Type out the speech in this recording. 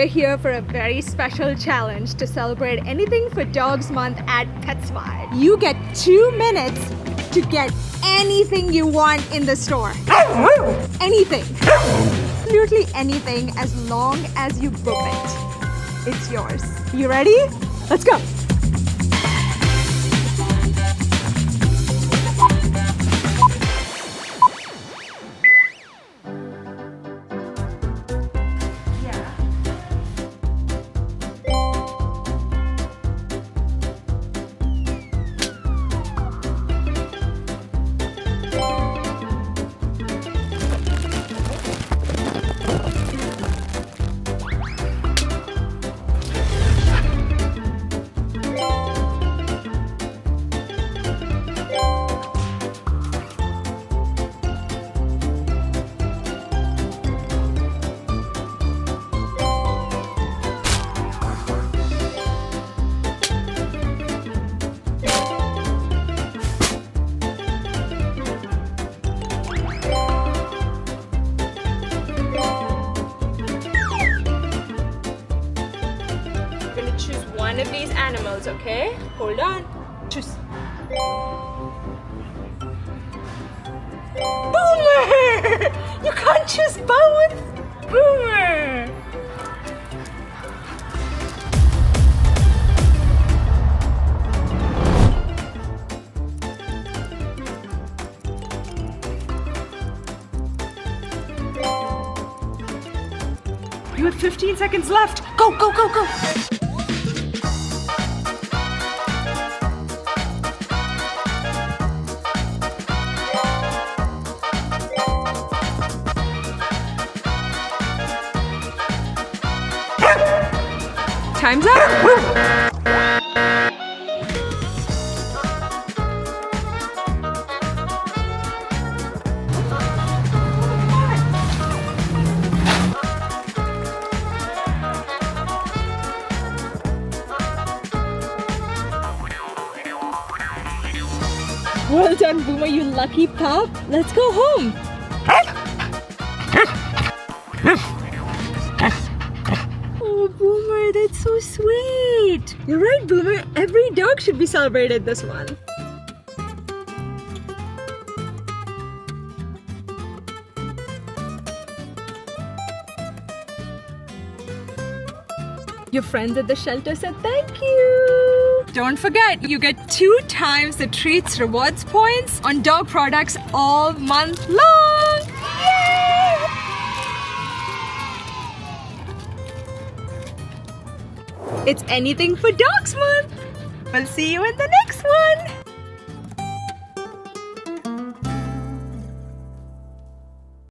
We're here for a very special challenge to celebrate Anything for Dogs Month at PetSmart. You get 2 minutes to get anything you want in the store. Anything. Absolutely anything as long as you book it. It's yours. You ready? Let's go. Choose one of these animals, okay? Hold on. Choose. Boomer! You can't choose both! Boomer! You have 15 seconds left. Go, go, go, go! Time's up! Well done, Boomer, you lucky pup. Let's go home. Oh, Boomer, that's so sweet. You're right, Boomer. Every dog should be celebrated this month. Your friends at the shelter said thank you. Don't forget, you get 2 times the treats rewards points on dog products all month long. Yay! It's Anything for Dogs Month. We'll see you in the next one.